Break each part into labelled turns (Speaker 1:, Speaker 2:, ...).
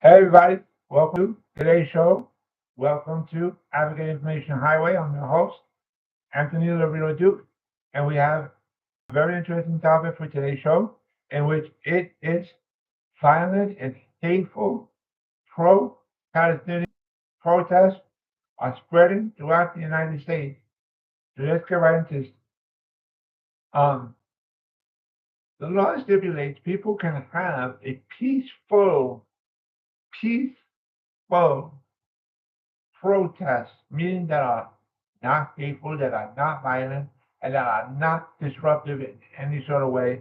Speaker 1: Hey everybody, welcome to today's show. Welcome to Advocate Information Highway. I'm your host, Anthony Lorito-Duke, and we have a very interesting topic for today's show, in which it is violent and hateful pro-Palestinian protests are spreading throughout the United States. So let's get right into this. Um, the law stipulates people can have a peaceful protests, meaning that are not hateful, that are not violent, and that are not disruptive in any sort of way.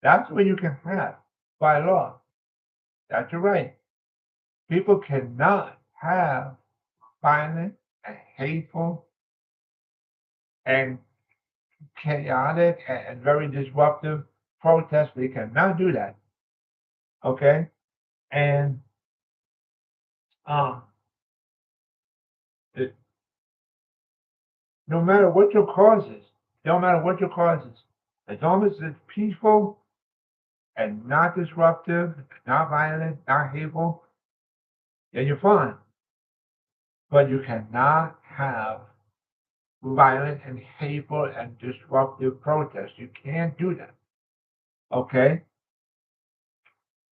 Speaker 1: That's what you can have by law. That's your right. People cannot have violent and hateful and chaotic and very disruptive protests. They cannot do that. Okay? And um, it, no matter what your cause is, no matter what your cause is, as long as it's peaceful and not disruptive, not violent, not hateful, then you're fine. But you cannot have violent and hateful and disruptive protests. You can't do that. Okay?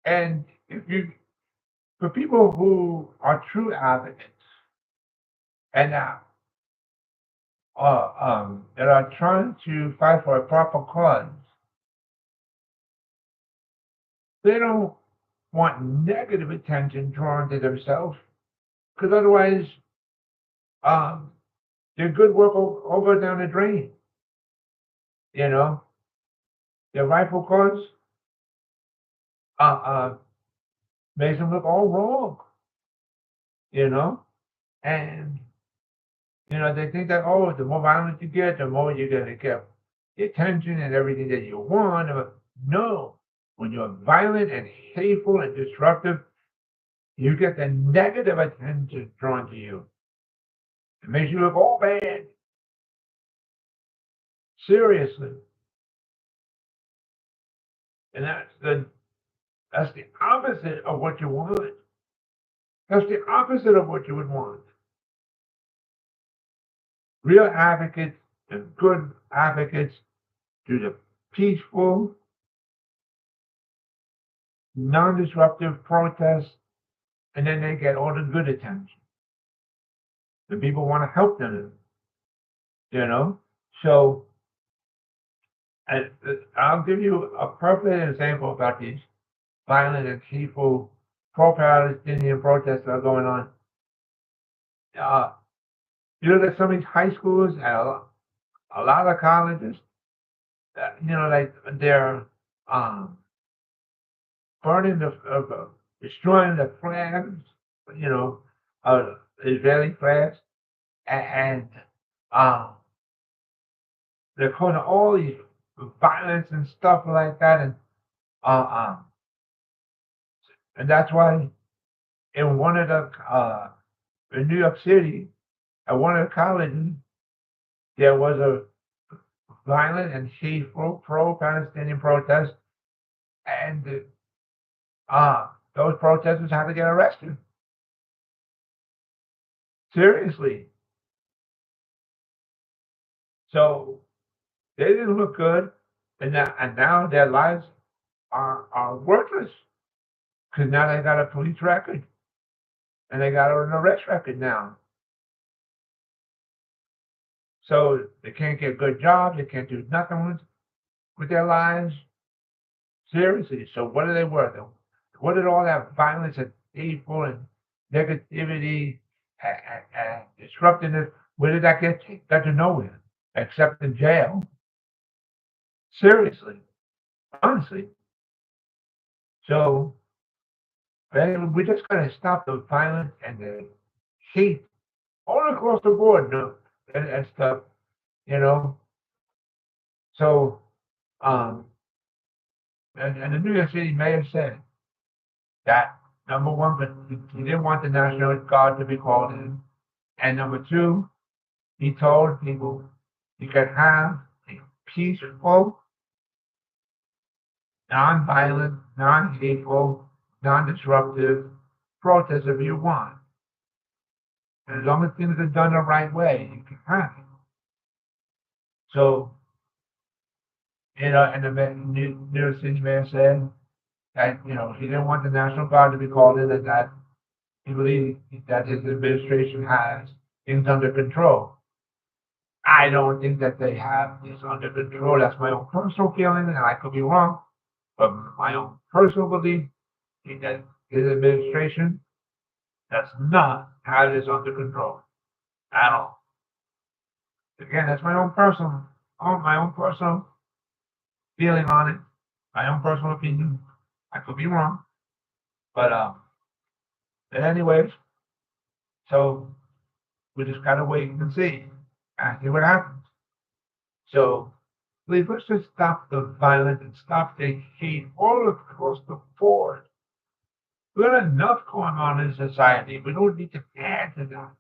Speaker 1: And if you, for people who are true advocates and that are trying to fight for a proper cause, they don't want negative attention drawn to themselves, because otherwise, um, their good work will go down the drain. You know, their rightful cause uh, uh, makes them look all wrong. You know, and they think that, oh, the more violent you get, the more you're gonna get the attention and everything that you want. But no, when you're violent and hateful and disruptive, you get the negative attention drawn to you. It makes you look all bad. Seriously, and that's the opposite of what you want. That's the opposite of what you would want. Real advocates and good advocates do the peaceful, non-disruptive protests, and then they get all the good attention. The people want to help them, you know. So I'll give you a perfect example about these violent and hateful pro-Palestinian protests that are going on. Uh, you look at some of these high schools and a lot of colleges. Like they're um, burning destroying the flags, you know, Israeli flags, and um, they're causing all these violence and stuff like that, uh, um, and that's why in one of the in New York City, at one of the colleges, there was a violent and hateful pro-Palestinian protest, and those protesters had to get arrested. Seriously. So they didn't look good, and now their lives are worthless because now they got a police record and they got an arrest record now. So they can't get good jobs, they can't do nothing with their lives. Seriously. So what are they worth? What did all that violence and hateful and negativity and disruptiveness, where did that get to? Got to nowhere except in jail. Seriously. Honestly. So we just got to stop the violence and the hate all across the board, and stuff, you know. So, um, and the New York City mayor said that number one, but he didn't want the National Guard to be called in, and number two, he told people you can have a peaceful, non-violent, non-hateful, non-disruptive protest if you want. And as long as things are done the right way, you can have it. So, and the New York City mayor said that, he didn't want the National Guard to be called in, and that he believed that his administration has things under control. I don't think that they have this under control. That's my own personal feeling, and I could be wrong. But my own personal belief is that his administration does not have this under control at all. Again, that's my own personal feeling on it, my own personal opinion. I could be wrong, but anyways, so we just gotta wait and see what happens. So please, let's just stop the violence and stop the hate all across the board. We got enough going on in society. We don't need to add to that.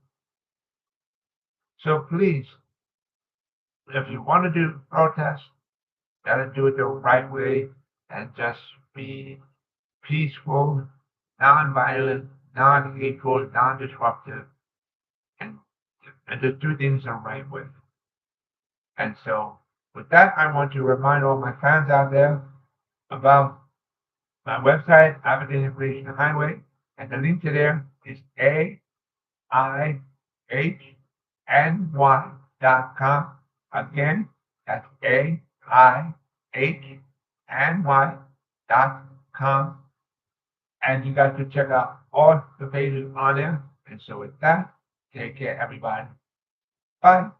Speaker 1: So please, if you want to do protests, gotta do it the right way and just be peaceful, non-violent, non-hateful, non-disruptive, and and just do things the right way. And so, with that, I want to remind all my fans out there about my website, African Information Highway, and the link to there is AIHNY.com. Again, that's AIHNY.com. And you got to check out all the pages on there. And so with that, take care, everybody. Bye.